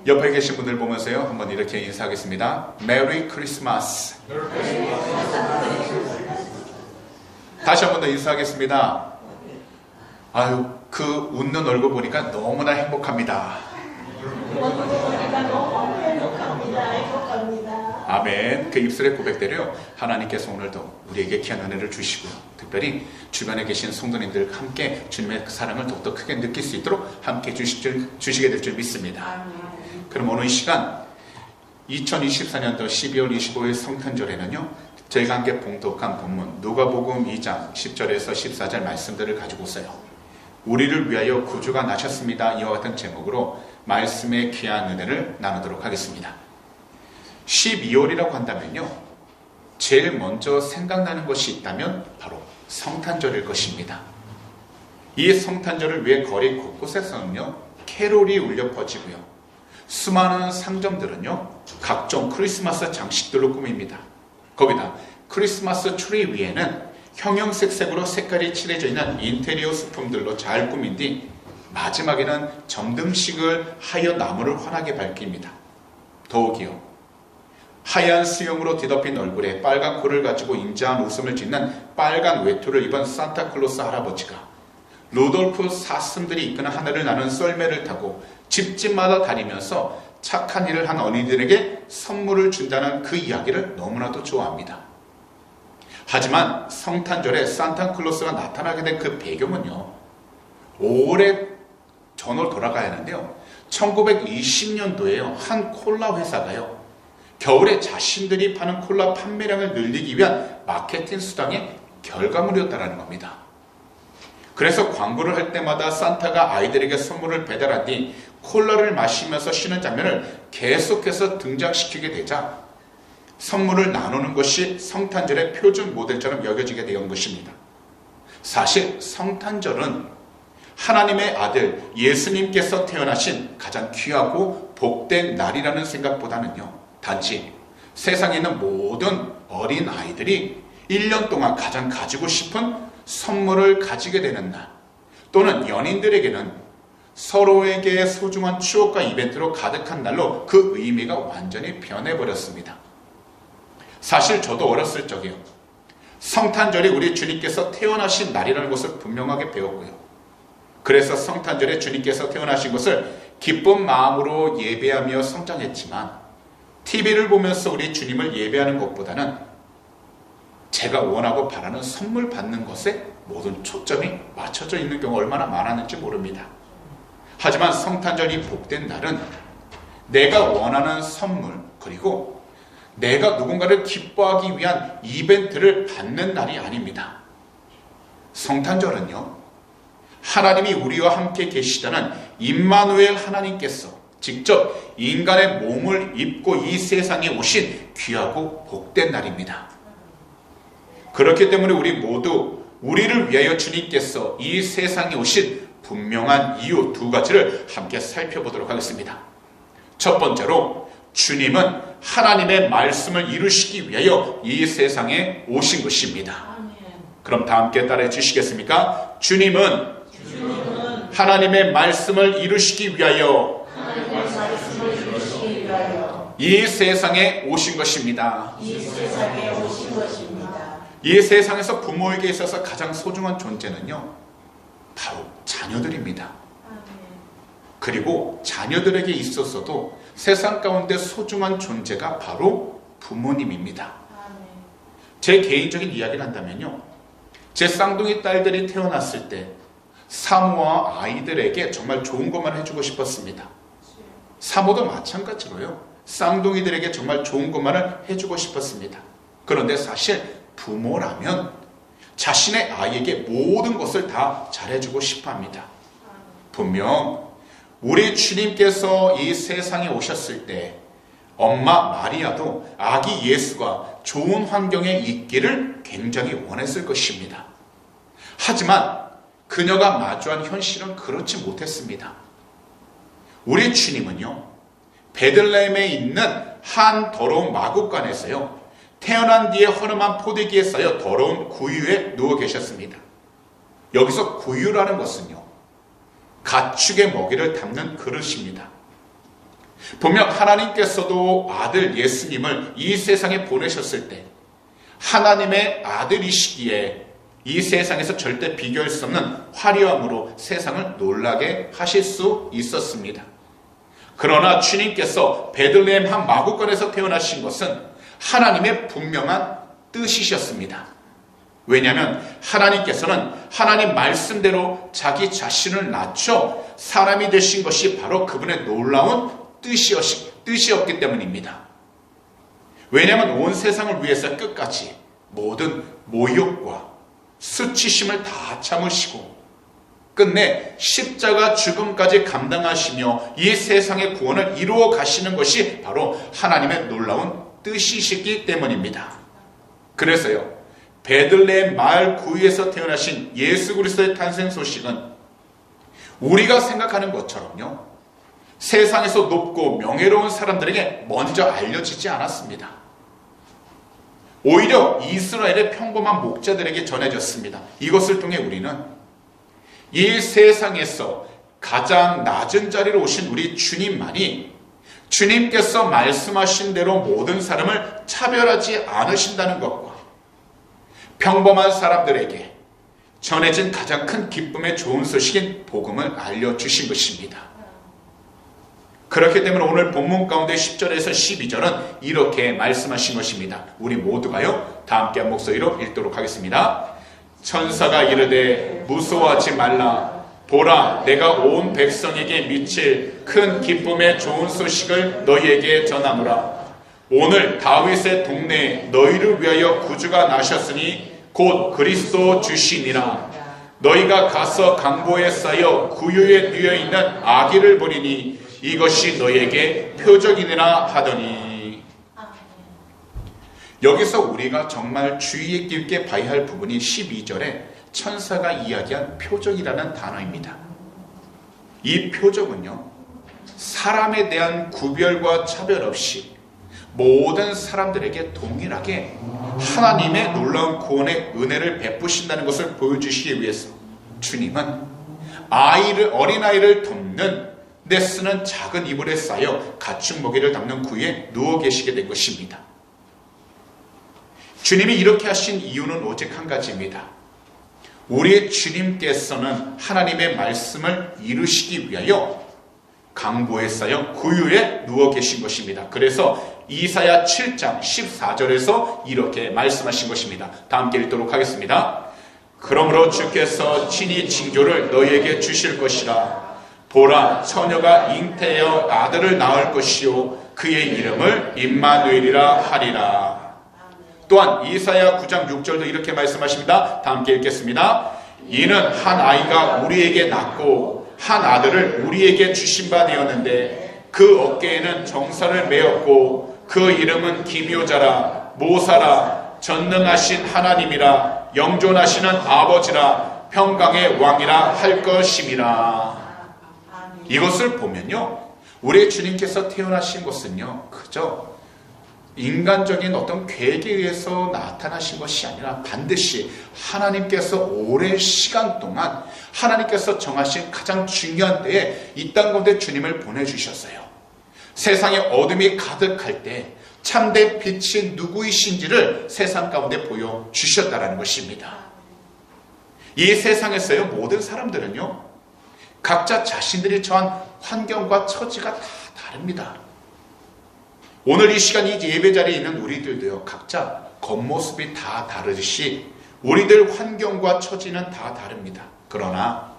옆에 계신 분들 보면서요, 한번 이렇게 인사하겠습니다. 메리 크리스마스. 다시 한 번 더 인사하겠습니다. 아유, 그 웃는 얼굴 보니까 너무나 행복합니다. 아멘. 그 입술의 고백대로요, 하나님께서 오늘도 우리에게 귀한 은혜를 주시고요, 특별히 주변에 계신 성도님들 함께 주님의 사랑을 더욱더 크게 느낄 수 있도록 함께 주시게 될 줄 믿습니다. 그럼 오늘 이 시간 2024년도 12월 25일 성탄절에는요, 저희가 함께 봉독한 본문 누가복음 2장 10절에서 14절 말씀들을 가지고서요, 우리를 위하여 구주가 나셨습니다, 이와 같은 제목으로 말씀의 귀한 은혜를 나누도록 하겠습니다. 12월이라고 한다면요, 제일 먼저 생각나는 것이 있다면 바로 성탄절일 것입니다. 이 성탄절을 위해 거리 곳곳에서는요, 캐롤이 울려 퍼지고요, 수많은 상점들은요, 각종 크리스마스 장식들로 꾸밉니다. 거기다 크리스마스 트리 위에는 형형색색으로 색깔이 칠해져 있는 인테리어 소품들로 잘 꾸민 뒤 마지막에는 점등식을 하여 나무를 환하게 밝힙니다. 더욱이요, 하얀 수염으로 뒤덮인 얼굴에 빨간 코를 가지고 인자한 웃음을 짓는 빨간 외투를 입은 산타클로스 할아버지가 루돌프 사슴들이 이끄는 하늘을 나는 썰매를 타고 집집마다 다니면서 착한 일을 한 어린이들에게 선물을 준다는 그 이야기를 너무나도 좋아합니다. 하지만 성탄절에 산타클로스가 나타나게 된 그 배경은요, 오래 전으로 돌아가야 하는데요, 1920년도에요 한 콜라 회사가요, 겨울에 자신들이 파는 콜라 판매량을 늘리기 위한 마케팅 수단의 결과물이었다는 겁니다. 그래서 광고를 할 때마다 산타가 아이들에게 선물을 배달한 뒤 콜라를 마시면서 쉬는 장면을 계속해서 등장시키게 되자 선물을 나누는 것이 성탄절의 표준 모델처럼 여겨지게 된 것입니다. 사실 성탄절은 하나님의 아들 예수님께서 태어나신 가장 귀하고 복된 날이라는 생각보다는요, 단지 세상에 있는 모든 어린 아이들이 1년 동안 가장 가지고 싶은 선물을 가지게 되는 날, 또는 연인들에게는 서로에게 소중한 추억과 이벤트로 가득한 날로 그 의미가 완전히 변해버렸습니다. 사실 저도 어렸을 적에요, 성탄절이 우리 주님께서 태어나신 날이라는 것을 분명하게 배웠고요, 그래서 성탄절에 주님께서 태어나신 것을 기쁜 마음으로 예배하며 성장했지만 TV를 보면서 우리 주님을 예배하는 것보다는 제가 원하고 바라는 선물 받는 것에 모든 초점이 맞춰져 있는 경우가 얼마나 많았는지 모릅니다. 하지만 성탄절이 복된 날은 내가 원하는 선물, 그리고 내가 누군가를 기뻐하기 위한 이벤트를 받는 날이 아닙니다. 성탄절은요, 하나님이 우리와 함께 계시다는 임마누엘 하나님께서 직접 인간의 몸을 입고 이 세상에 오신 귀하고 복된 날입니다. 그렇기 때문에 우리 모두 우리를 위하여 주님께서 이 세상에 오신 분명한 이유 두 가지를 함께 살펴보도록 하겠습니다. 첫 번째로, 주님은 하나님의 말씀을 이루시기 위하여 이 세상에 오신 것입니다. 그럼 다 함께 따라해 주시겠습니까? 주님은 하나님의 말씀을 이루시기 위하여 이 세상에 오신 것입니다. 이 세상에서 부모에게 있어서 가장 소중한 존재는요, 바로 자녀들입니다. 그리고 자녀들에게 있어서도 세상 가운데 소중한 존재가 바로 부모님입니다. 제 개인적인 이야기를 한다면요, 제 쌍둥이 딸들이 태어났을 때 사모와 아이들에게 정말 좋은 것만 해주고 싶었습니다. 사모도 마찬가지로요, 쌍둥이들에게 정말 좋은 것만을 해주고 싶었습니다. 그런데 사실 부모라면 자신의 아이에게 모든 것을 다 잘해주고 싶어합니다. 분명 우리 주님께서 이 세상에 오셨을 때 엄마 마리아도 아기 예수가 좋은 환경에 있기를 굉장히 원했을 것입니다. 하지만 그녀가 마주한 현실은 그렇지 못했습니다. 우리 주님은요, 베들레헴에 있는 한 더러운 마구간에서요, 태어난 뒤에 허름한 포대기에 쌓여 더러운 구유에 누워 계셨습니다. 여기서 구유라는 것은요, 가축의 먹이를 담는 그릇입니다. 분명 하나님께서도 아들 예수님을 이 세상에 보내셨을 때 하나님의 아들이시기에 이 세상에서 절대 비교할 수 없는 화려함으로 세상을 놀라게 하실 수 있었습니다. 그러나 주님께서 베들레헴 한 마구간에서 태어나신 것은 하나님의 분명한 뜻이셨습니다. 왜냐하면 하나님께서는 하나님 말씀대로 자기 자신을 낮춰 사람이 되신 것이 바로 그분의 놀라운 뜻이었기 때문입니다. 왜냐하면 온 세상을 위해서 끝까지 모든 모욕과 수치심을 다 참으시고 끝내 십자가 죽음까지 감당하시며 이 세상의 구원을 이루어 가시는 것이 바로 하나님의 놀라운 뜻이시기 때문입니다. 그래서요, 베들레헴 마을 구유에서 태어나신 예수 그리스도의 탄생 소식은 우리가 생각하는 것처럼요, 세상에서 높고 명예로운 사람들에게 먼저 알려지지 않았습니다. 오히려 이스라엘의 평범한 목자들에게 전해졌습니다. 이것을 통해 우리는 이 세상에서 가장 낮은 자리로 오신 우리 주님만이 주님께서 말씀하신 대로 모든 사람을 차별하지 않으신다는 것과 평범한 사람들에게 전해진 가장 큰 기쁨의 좋은 소식인 복음을 알려주신 것입니다. 그렇기 때문에 오늘 본문 가운데 10절에서 12절은 이렇게 말씀하신 것입니다. 우리 모두가요, 다 함께 한 목소리로 읽도록 하겠습니다. 천사가 이르되 무서워하지 말라. 보라, 내가 온 백성에게 미칠 큰 기쁨의 좋은 소식을 너희에게 전하노라. 오늘 다윗의 동네에 너희를 위하여 구주가 나셨으니 곧 그리스도 주시니라. 너희가 가서 강보에 쌓여 구유에 누워있는 아기를 보리니 이것이 너희에게 표적이니라 하더니. 여기서 우리가 정말 주의 깊게 봐야 할 부분이 12절에 천사가 이야기한 표적이라는 단어입니다. 이 표적은요, 사람에 대한 구별과 차별 없이 모든 사람들에게 동일하게 하나님의 놀라운 구원의 은혜를 베푸신다는 것을 보여주시기 위해서 주님은 어린아이를 돕는 떼쓰는 작은 이불에 쌓여 가축 먹이를 담는 구유에 누워 계시게 된 것입니다. 주님이 이렇게 하신 이유는 오직 한 가지입니다. 우리 주님께서는 하나님의 말씀을 이루시기 위하여 강보에 쌓여 구유에 누워 계신 것입니다. 그래서 이사야 7장 14절에서 이렇게 말씀하신 것입니다. 다 함께 읽도록 하겠습니다. 그러므로 주께서 친히 징조를 너희에게 주실 것이라. 보라, 처녀가 잉태하여 아들을 낳을 것이요 그의 이름을 임마누엘이라 하리라. 또한 이사야 9장 6절도 이렇게 말씀하십니다. 다 함께 읽겠습니다. 이는 한 아이가 우리에게 낳고 한 아들을 우리에게 주신 바 되었는데 그 어깨에는 정사를 메었고 그 이름은 기묘자라, 모사라, 전능하신 하나님이라, 영존하시는 아버지라, 평강의 왕이라 할 것임이라. 이것을 보면요, 우리 주님께서 태어나신 것은요, 그저 인간적인 어떤 계획에 의해서 나타나신 것이 아니라 반드시 하나님께서 오랜 시간 동안 하나님께서 정하신 가장 중요한 때에 이 땅 가운데 주님을 보내주셨어요. 세상에 어둠이 가득할 때 참된 빛이 누구이신지를 세상 가운데 보여주셨다는 것입니다. 이 세상에서요, 모든 사람들은요, 각자 자신들이 처한 환경과 처지가 다 다릅니다. 오늘 이 시간 이 예배 자리에 있는 우리들도요, 각자 겉모습이 다 다르듯이 우리들 환경과 처지는 다 다릅니다. 그러나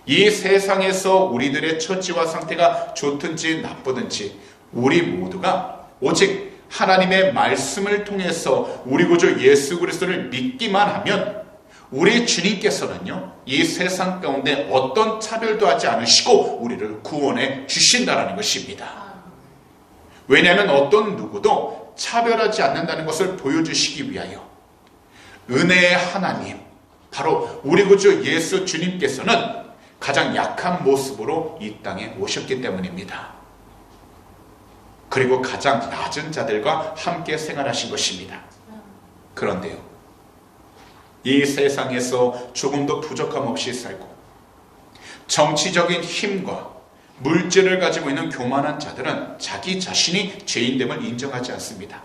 이 세상에서 우리들의 처지와 상태가 좋든지 나쁘든지 우리 모두가 오직 하나님의 말씀을 통해서 우리 구주 예수 그리스도를 믿기만 하면 우리 주님께서는요, 이 세상 가운데 어떤 차별도 하지 않으시고 우리를 구원해 주신다는 것입니다. 왜냐하면 어떤 누구도 차별하지 않는다는 것을 보여주시기 위하여 은혜의 하나님, 바로 우리 구주 예수 주님께서는 가장 약한 모습으로 이 땅에 오셨기 때문입니다. 그리고 가장 낮은 자들과 함께 생활하신 것입니다. 그런데요, 이 세상에서 조금도 부족함 없이 살고 정치적인 힘과 물질을 가지고 있는 교만한 자들은 자기 자신이 죄인됨을 인정하지 않습니다.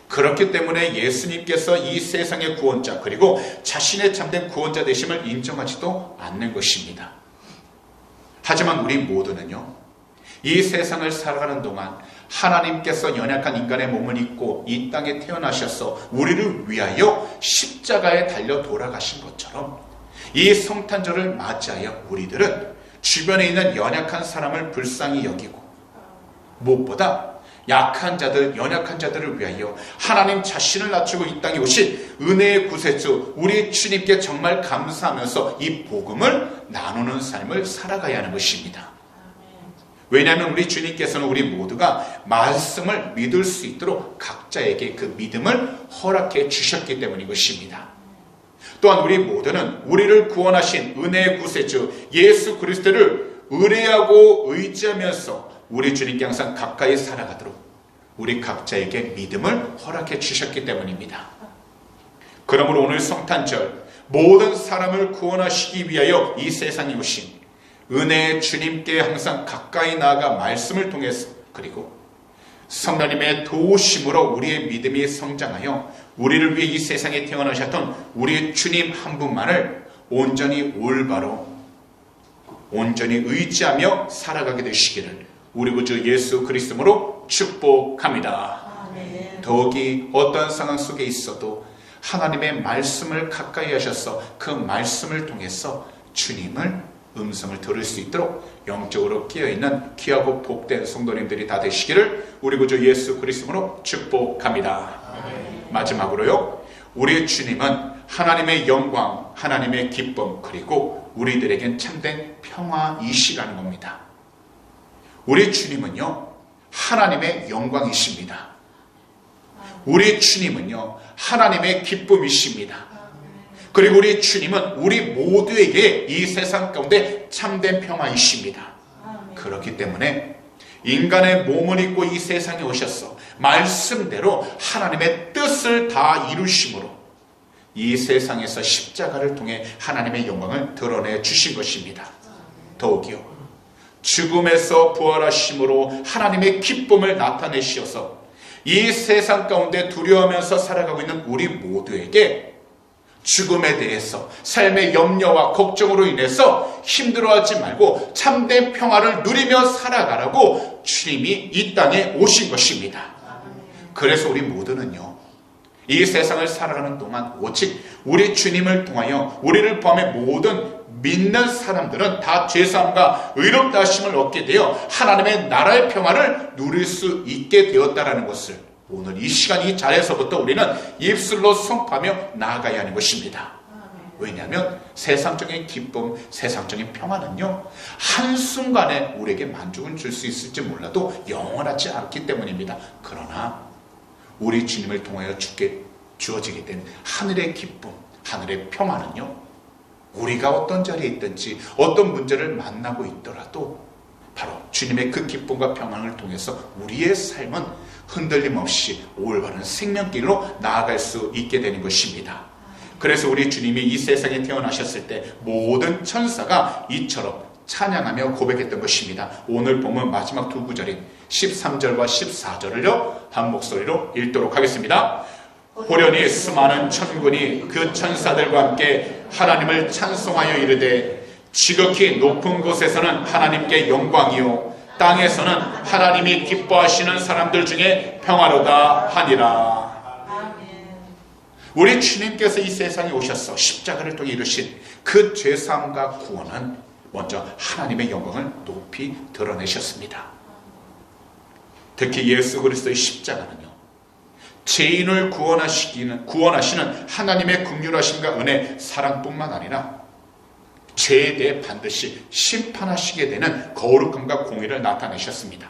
그렇기 때문에 예수님께서 이 세상의 구원자 그리고 자신의 참된 구원자 되심을 인정하지도 않는 것입니다. 하지만 우리 모두는요, 이 세상을 살아가는 동안 하나님께서 연약한 인간의 몸을 입고 이 땅에 태어나셔서 우리를 위하여 십자가에 달려 돌아가신 것처럼 이 성탄절을 맞이하여 우리들은 주변에 있는 연약한 사람을 불쌍히 여기고 무엇보다 약한 자들, 연약한 자들을 위하여 하나님 자신을 낮추고 이 땅에 오신 은혜의 구세주 우리 주님께 정말 감사하면서 이 복음을 나누는 삶을 살아가야 하는 것입니다. 왜냐하면 우리 주님께서는 우리 모두가 말씀을 믿을 수 있도록 각자에게 그 믿음을 허락해 주셨기 때문인 것입니다. 또한 우리 모두는 우리를 구원하신 은혜의 구세주 예수 그리스도를 의뢰하고 의지하면서 우리 주님께 항상 가까이 살아가도록 우리 각자에게 믿음을 허락해 주셨기 때문입니다. 그러므로 오늘 성탄절 모든 사람을 구원하시기 위하여 이 세상에 오신 은혜의 주님께 항상 가까이 나아가 말씀을 통해서 그리고 성령님의 도우심으로 우리의 믿음이 성장하여 우리를 위해 이 세상에 태어나셨던 우리 주님 한 분만을 온전히 올바로 온전히 의지하며 살아가게 되시기를 우리 구주 예수 그리스도로 축복합니다. 아멘. 더욱이 어떤 상황 속에 있어도 하나님의 말씀을 가까이 하셔서 그 말씀을 통해서 주님을 음성을 들을 수 있도록 영적으로 끼어있는 귀하고 복된 성도님들이 다 되시기를 우리 구주 예수 그리스도로 축복합니다. 아멘. 마지막으로요, 우리 주님은 하나님의 영광, 하나님의 기쁨 그리고 우리들에겐 참된 평화이시라는 겁니다. 우리 주님은요, 하나님의 영광이십니다. 우리 주님은요, 하나님의 기쁨이십니다. 그리고 우리 주님은 우리 모두에게 이 세상 가운데 참된 평화이십니다. 그렇기 때문에 인간의 몸을 입고 이 세상에 오셔서 말씀대로 하나님의 뜻을 다 이루심으로 이 세상에서 십자가를 통해 하나님의 영광을 드러내 주신 것입니다. 더욱이요, 죽음에서 부활하심으로 하나님의 기쁨을 나타내시어서 이 세상 가운데 두려워하면서 살아가고 있는 우리 모두에게 죽음에 대해서 삶의 염려와 걱정으로 인해서 힘들어하지 말고 참된 평화를 누리며 살아가라고 주님이 이 땅에 오신 것입니다. 그래서 우리 모두는요, 이 세상을 살아가는 동안 오직 우리 주님을 통하여 우리를 포함해 모든 믿는 사람들은 다 죄사함과 의롭다 하심을 얻게 되어 하나님의 나라의 평화를 누릴 수 있게 되었다라는 것을 오늘 이 시간 이 자리에서부터 우리는 입술로 선포하며 나아가야 하는 것입니다. 왜냐하면 세상적인 기쁨, 세상적인 평화는요, 한순간에 우리에게 만족은 줄 수 있을지 몰라도 영원하지 않기 때문입니다. 그러나 우리 주님을 통하여 주어지게 된 하늘의 기쁨, 하늘의 평화는요, 우리가 어떤 자리에 있든지 어떤 문제를 만나고 있더라도 바로 주님의 그 기쁨과 평안을 통해서 우리의 삶은 흔들림 없이 올바른 생명길로 나아갈 수 있게 되는 것입니다. 그래서 우리 주님이 이 세상에 태어나셨을 때 모든 천사가 이처럼 찬양하며 고백했던 것입니다. 오늘 보면 마지막 두 구절인 13절과 14절을요 한 목소리로 읽도록 하겠습니다. 호련히 수많은 천군이 그 천사들과 함께 하나님을 찬송하여 이르되 지극히 높은 곳에서는 하나님께 영광이요 땅에서는 하나님이 기뻐하시는 사람들 중에 평화로다 하니라. 우리 주님께서 이 세상에 오셔서 십자가를 통해 이루신 그 죄사함과 구원은 먼저 하나님의 영광을 높이 드러내셨습니다. 특히 예수 그리스도의 십자가는요, 죄인을 구원하시는 하나님의 긍휼하심과 은혜, 사랑뿐만 아니라 죄에 대해 반드시 심판하시게 되는 거룩함과 공의를 나타내셨습니다.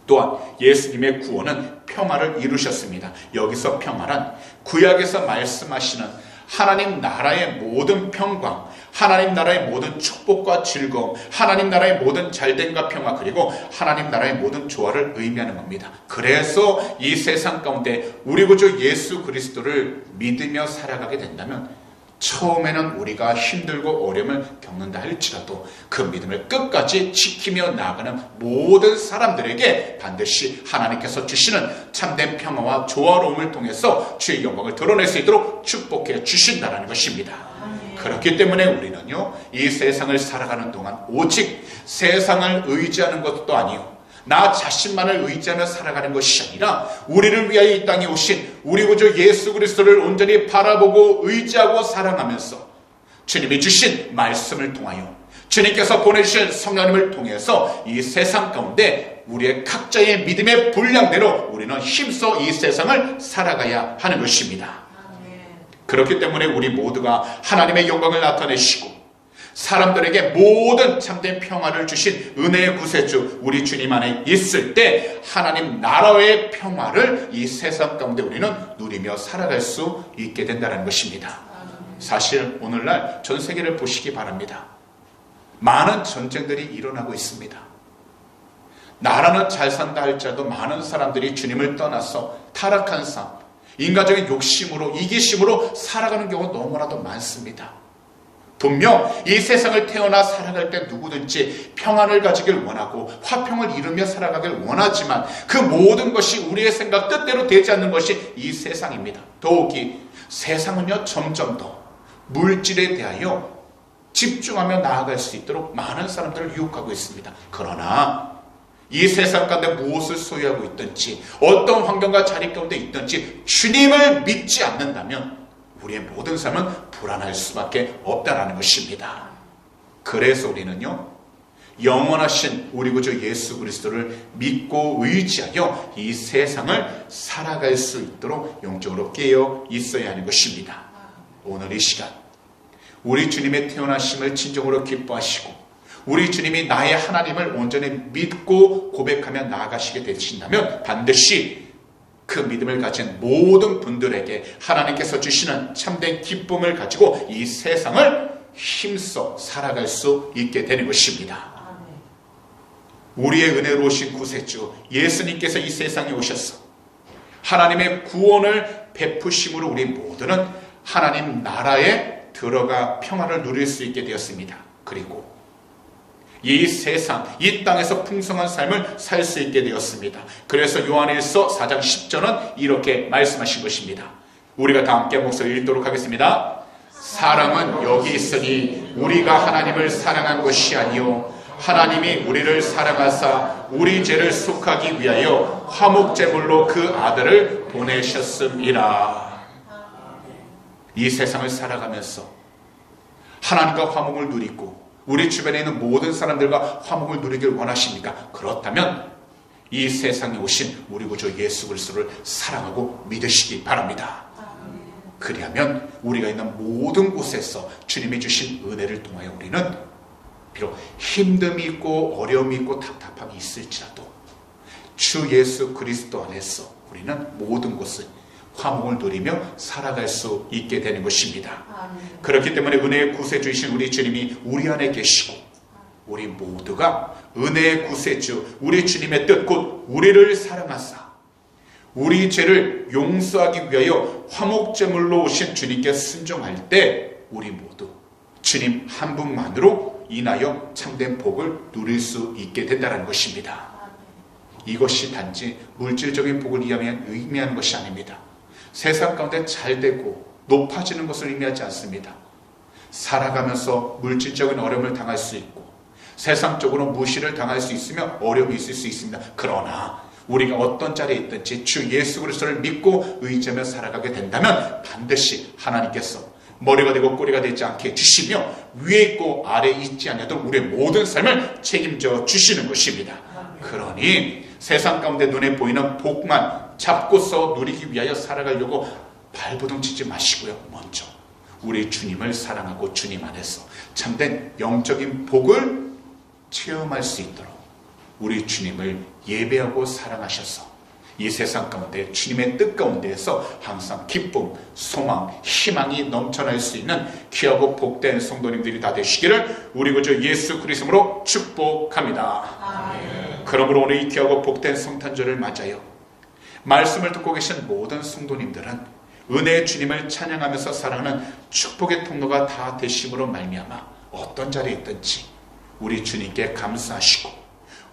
또한 예수님의 구원은 평화를 이루셨습니다. 여기서 평화란 구약에서 말씀하시는 하나님 나라의 모든 평강, 하나님 나라의 모든 축복과 즐거움, 하나님 나라의 모든 잘됨과 평화, 그리고 하나님 나라의 모든 조화를 의미하는 겁니다. 그래서 이 세상 가운데 우리 구주 예수 그리스도를 믿으며 살아가게 된다면 처음에는 우리가 힘들고 어려움을 겪는다 할지라도 그 믿음을 끝까지 지키며 나아가는 모든 사람들에게 반드시 하나님께서 주시는 참된 평화와 조화로움을 통해서 주의 영광을 드러낼 수 있도록 축복해 주신다는 것입니다. 그렇기 때문에 우리는요, 이 세상을 살아가는 동안 오직 세상을 의지하는 것도 아니요, 나 자신만을 의지하며 살아가는 것이 아니라 우리를 위하여 이 땅에 오신 우리 구주 예수 그리스도를 온전히 바라보고 의지하고 사랑하면서 주님이 주신 말씀을 통하여 주님께서 보내주신 성령님을 통해서 이 세상 가운데 우리의 각자의 믿음의 분량대로 우리는 힘써 이 세상을 살아가야 하는 것입니다. 그렇기 때문에 우리 모두가 하나님의 영광을 나타내시고 사람들에게 모든 참된 평화를 주신 은혜의 구세주 우리 주님 안에 있을 때 하나님 나라의 평화를 이 세상 가운데 우리는 누리며 살아갈 수 있게 된다는 것입니다. 사실 오늘날 전 세계를 보시기 바랍니다. 많은 전쟁들이 일어나고 있습니다. 나라는 잘 산다 할지라도 많은 사람들이 주님을 떠나서 타락한 삶, 인간적인 욕심으로 이기심으로 살아가는 경우가 너무나도 많습니다. 분명 이 세상을 태어나 살아갈 때 누구든지 평안을 가지길 원하고 화평을 이루며 살아가길 원하지만 그 모든 것이 우리의 생각 뜻대로 되지 않는 것이 이 세상입니다. 더욱이 세상은요, 점점 더 물질에 대하여 집중하며 나아갈 수 있도록 많은 사람들을 유혹하고 있습니다. 그러나 이 세상 가운데 무엇을 소유하고 있든지 어떤 환경과 자리 가운데 있든지 주님을 믿지 않는다면 우리의 모든 삶은 불안할 수밖에 없다는 것입니다. 그래서 우리는요, 영원하신 우리 구주 예수 그리스도를 믿고 의지하여 이 세상을 살아갈 수 있도록 영적으로 깨어 있어야 하는 것입니다. 오늘 이 시간 우리 주님의 태어나심을 진정으로 기뻐하시고 우리 주님이 나의 하나님을 온전히 믿고 고백하며 나아가시게 되신다면 반드시 그 믿음을 가진 모든 분들에게 하나님께서 주시는 참된 기쁨을 가지고 이 세상을 힘써 살아갈 수 있게 되는 것입니다. 우리의 은혜로우신 구세주 예수님께서 이 세상에 오셔서 하나님의 구원을 베푸심으로 우리 모두는 하나님 나라에 들어가 평화를 누릴 수 있게 되었습니다. 그리고 이 세상, 이 땅에서 풍성한 삶을 살 수 있게 되었습니다. 그래서 요한일서 4장 10절은 이렇게 말씀하신 것입니다. 우리가 다 함께 목소리 읽도록 하겠습니다. 사랑은 여기 있으니 우리가 하나님을 사랑한 것이 아니요 하나님이 우리를 사랑하사 우리 죄를 속하기 위하여 화목제물로 그 아들을 보내셨음이라. 이 세상을 살아가면서 하나님과 화목을 누리고 우리 주변에 있는 모든 사람들과 화목을 누리길 원하십니까? 그렇다면 이 세상에 오신 우리 구주 예수 그리스도를 사랑하고 믿으시기 바랍니다. 그리하면 우리가 있는 모든 곳에서 주님이 주신 은혜를 통하여 우리는 비록 힘듦이 있고 어려움이 있고 답답함이 있을지라도 주 예수 그리스도 안에서 우리는 모든 곳을 화목을 누리며 살아갈 수 있게 되는 것입니다. 그렇기 때문에 은혜의 구세주이신 우리 주님이 우리 안에 계시고 우리 모두가 은혜의 구세주 우리 주님의 뜻 곧 우리를 사랑하사 우리 죄를 용서하기 위하여 화목제물로 오신 주님께 순종할 때 우리 모두 주님 한 분만으로 인하여 참된 복을 누릴 수 있게 된다는 것입니다. 이것이 단지 물질적인 복을 의미하는 것이 아닙니다. 세상 가운데 잘되고 높아지는 것을 의미하지 않습니다. 살아가면서 물질적인 어려움을 당할 수 있고 세상적으로 무시를 당할 수 있으며 어려움이 있을 수 있습니다. 그러나 우리가 어떤 자리에 있든지 주 예수 그리스도를 믿고 의지하며 살아가게 된다면 반드시 하나님께서 머리가 되고 꼬리가 되지 않게 해주시며 위에 있고 아래에 있지 않아도 우리의 모든 삶을 책임져 주시는 것입니다. 그러니 세상 가운데 눈에 보이는 복만 잡고서 누리기 위하여 살아가려고 발버둥 치지 마시고요. 먼저 우리 주님을 사랑하고 주님 안에서 참된 영적인 복을 체험할 수 있도록 우리 주님을 예배하고 사랑하셔서 이 세상 가운데 주님의 뜻 가운데에서 항상 기쁨, 소망, 희망이 넘쳐날 수 있는 귀하고 복된 성도님들이 다 되시기를 우리 구주 예수 그리스도로 축복합니다. 아멘. 그러므로 오늘 이 귀하고 복된 성탄절을 맞아요. 말씀을 듣고 계신 모든 성도님들은 은혜의 주님을 찬양하면서 살아가는 축복의 통로가 다 되심으로 말미암아 어떤 자리에 있든지 우리 주님께 감사하시고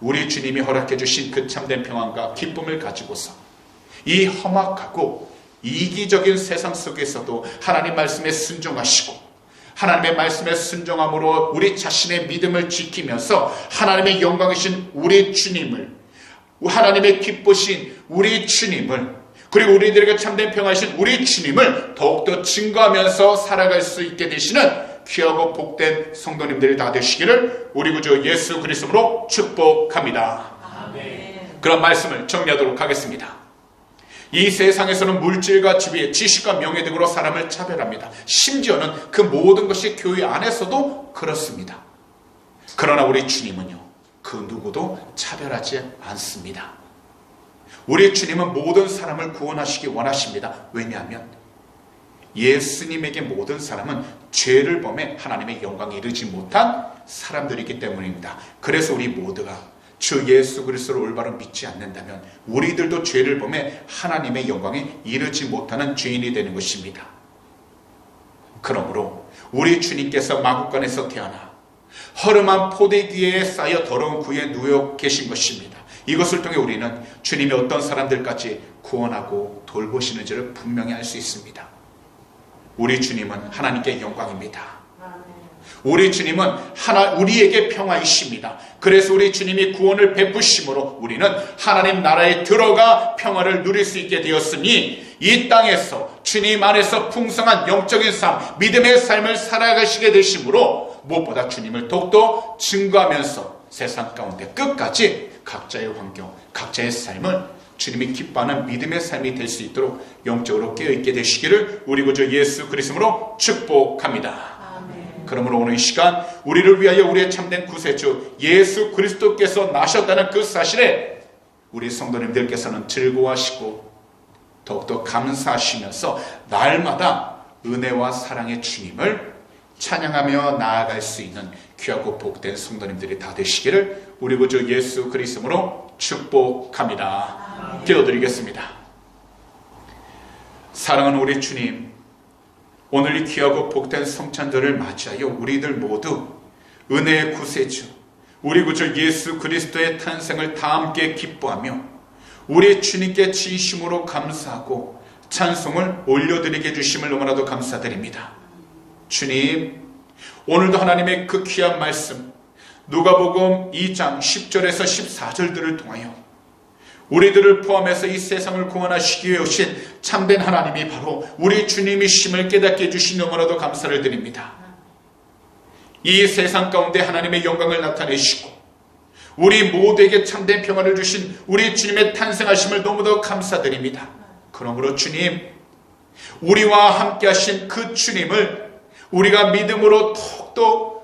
우리 주님이 허락해 주신 그 참된 평안과 기쁨을 가지고서 이 험악하고 이기적인 세상 속에서도 하나님 말씀에 순종하시고 하나님의 말씀에 순종함으로 우리 자신의 믿음을 지키면서 하나님의 영광이신 우리 주님을, 하나님의 기쁘신 우리 주님을, 그리고 우리들에게 참된 평화이신 우리 주님을 더욱더 증거하면서 살아갈 수 있게 되시는 귀하고 복된 성도님들이 다 되시기를 우리 구주 예수 그리스도로 축복합니다. 아멘. 그런 말씀을 정리하도록 하겠습니다. 이 세상에서는 물질과 지식과 명예 등으로 사람을 차별합니다. 심지어는 그 모든 것이 교회 안에서도 그렇습니다. 그러나 우리 주님은요, 그 누구도 차별하지 않습니다. 우리 주님은 모든 사람을 구원하시기 원하십니다. 왜냐하면 예수님에게 모든 사람은 죄를 범해 하나님의 영광에 이르지 못한 사람들이기 때문입니다. 그래서 우리 모두가 주 예수 그리스도를 올바로 믿지 않는다면 우리들도 죄를 범해 하나님의 영광에 이르지 못하는 죄인이 되는 것입니다. 그러므로 우리 주님께서 마구간에서 태어나 허름한 포대귀에 쌓여 더러운 구에 누워 계신 것입니다. 이것을 통해 우리는 주님이 어떤 사람들까지 구원하고 돌보시는지를 분명히 알 수 있습니다. 우리 주님은 하나님께 영광입니다. 우리 주님은 우리에게 평화이십니다. 그래서 우리 주님이 구원을 베푸심으로 우리는 하나님 나라에 들어가 평화를 누릴 수 있게 되었으니 이 땅에서 주님 안에서 풍성한 영적인 삶, 믿음의 삶을 살아가시게 되심으로 무엇보다 주님을 더욱더 증거하면서 세상 가운데 끝까지 각자의 환경, 각자의 삶을 주님이 기뻐하는 믿음의 삶이 될 수 있도록 영적으로 깨어있게 되시기를 우리 구주 예수 그리스도로 축복합니다. 그러므로 오늘 이 시간 우리를 위하여 우리의 참된 구세주 예수 그리스도께서 나셨다는 그 사실에 우리 성도님들께서는 즐거워하시고 더욱더 감사하시면서 날마다 은혜와 사랑의 주님을 찬양하며 나아갈 수 있는 귀하고 복된 성도님들이 다 되시기를 우리 구주 예수 그리스도로 축복합니다. 기도드리겠습니다. 사랑하는 우리 주님, 오늘 이 귀하고 복된 성찬절을 맞이하여 우리들 모두 은혜의 구세주 우리 구주 예수 그리스도의 탄생을 다 함께 기뻐하며 우리 주님께 진심으로 감사하고 찬송을 올려드리게 해주심을 너무나도 감사드립니다. 주님, 오늘도 하나님의 그 귀한 말씀 누가복음 2장 10절에서 14절들을 통하여 우리들을 포함해서 이 세상을 구원하시기 위해 오신 참된 하나님이 바로 우리 주님이심을 깨닫게 해주신 너무나도 감사를 드립니다. 이 세상 가운데 하나님의 영광을 나타내시고 우리 모두에게 참된 평안을 주신 우리 주님의 탄생하심을 너무도 감사드립니다. 그러므로 주님, 우리와 함께 하신 그 주님을 우리가 믿음으로 더욱더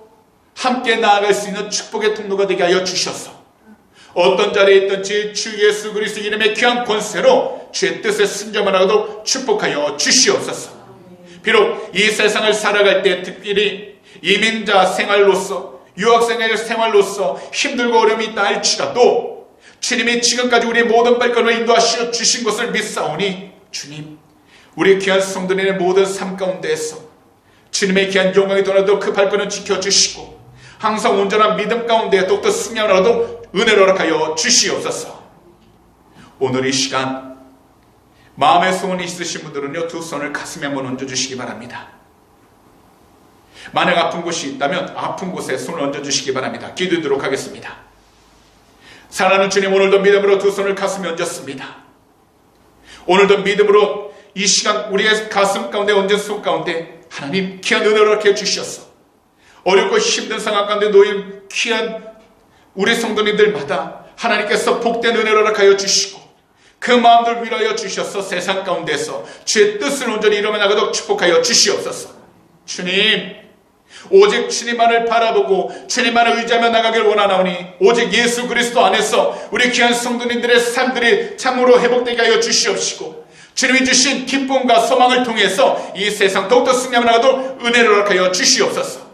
함께 나아갈 수 있는 축복의 통로가 되게 하여 주셔서 어떤 자리에 있든지 주 예수 그리스도 이름의 귀한 권세로 주의 뜻에 순종하도록 축복하여 주시옵소서. 비록 이 세상을 살아갈 때 특별히 이민자 생활로서 유학생의 생활로서 힘들고 어려움이 있다 할지라도 주님이 지금까지 우리의 모든 발걸음을 인도하시어 주신 것을 믿사오니 주님, 우리 귀한 성도님의 모든 삶 가운데에서 주님의 귀한 영광이 돌아도 그 발걸음을 지켜주시고 항상 온전한 믿음 가운데 더욱더 승리하라도 은혜를 허락하여 주시옵소서. 오늘 이 시간 마음의 소원이 있으신 분들은요, 두 손을 가슴에 한번 얹어주시기 바랍니다. 만약 아픈 곳이 있다면 아픈 곳에 손을 얹어주시기 바랍니다. 기도드리도록 하겠습니다. 사랑하는 주님, 오늘도 믿음으로 두 손을 가슴에 얹었습니다. 오늘도 믿음으로 이 시간 우리의 가슴 가운데 얹은 손 가운데 하나님 귀한 은혜를 허락해 주셔서 어렵고 힘든 상황 가운데 놓인 귀한 우리 성도님들마다 하나님께서 복된 은혜를 허락하여 주시고 그 마음들 위로하여 주셔서 세상 가운데서 주의 뜻을 온전히 이루어 나가도록 축복하여 주시옵소서. 주님, 오직 주님만을 바라보고 주님만을 의지하며 나가길 원하나오니 오직 예수 그리스도 안에서 우리 귀한 성도님들의 삶들이 참으로 회복되게 하여 주시옵시고 주님이 주신 기쁨과 소망을 통해서 이 세상 더욱더 승리하며 나가도록 은혜를 허락하여 주시옵소서.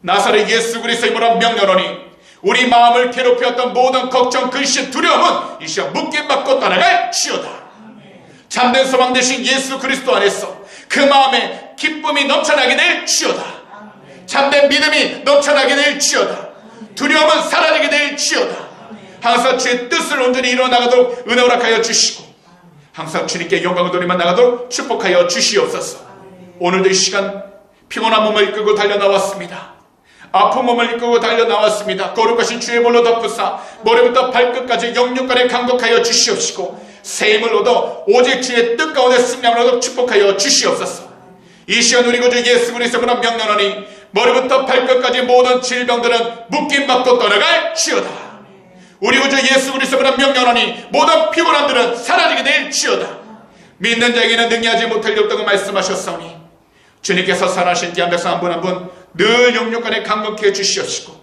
나사렛 예수 그리스도의 이름으로 명령하노니 우리 마음을 괴롭혔던 모든 걱정, 근심, 두려움은 이 시간 묶임받고 떠나갈 지어다. 참된 소망 되신 예수 그리스도 안에서 그 마음에 기쁨이 넘쳐나게 될지어다. 참된 믿음이 넘쳐나게 될지어다. 두려움은 사라지게 될지어다. 항상 주의 뜻을 온전히 이뤄나가도록 은혜 허락하여 주시고, 항상 주님께 영광을 돌리며 나가도록 축복하여 주시옵소서. 오늘도 이 시간 피곤한 몸을 이끌고 달려나왔습니다. 아픈 몸을 이끌고 달려나왔습니다. 거룩하신 주의 볼로 덮으사 머리부터 발끝까지 영육간에 강독하여 주시옵시고, 새 힘을 얻어 오직 주의 뜻 가운데 승리함을 얻어 축복하여 주시옵소서. 이 시간 우리 구주 예수 그리스도로 명령하니 머리부터 발끝까지 모든 질병들은 묶임받고 떠나갈지어다. 우리 구주 예수 그리스도로 명령하니 모든 피곤함들은 사라지게 될지어다. 믿는 자에게는 능히하지 못할 일 없다고 말씀하셨사오니, 주님께서 살아신 귀한 백성 한 분 한 분 늘 영육간에 강건케 해주시옵시고,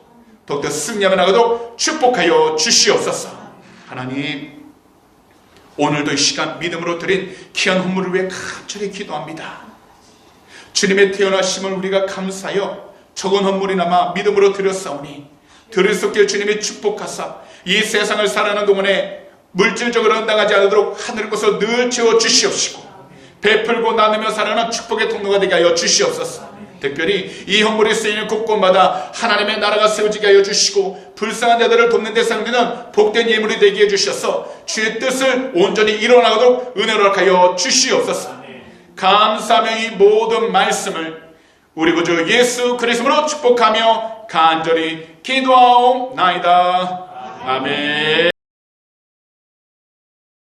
더욱더 승리하며 나가도록 축복하여 주시옵소서. 하나님, 오늘도 이 시간 믿음으로 드린 귀한 헌물을 위해 간절히 기도합니다. 주님의 태어나심을 우리가 감사하여 적은 헌물이나마 믿음으로 드렸사오니, 들을 수 없길 주님이 축복하사 이 세상을 살아가는 동안에 물질적으로 언당하지 않도록 하늘 곳을 늘 채워 주시옵시고, 베풀고 나누며 살아가는 축복의 통로가 되게 하여 주시옵소서. 특별히 이 헌물이 쓰이는 곳곳마다 하나님의 나라가 세워지게 하여 주시고, 불쌍한 자들을 돕는 데 사용되는 복된 예물이 되게 해주셔서 주의 뜻을 온전히 이뤄나가도록 은혜를 허락하여 주시옵소서. 감사하며 이 모든 말씀을 우리 구주 예수 그리스도로 축복하며 간절히 기도하옵나이다. 아멘.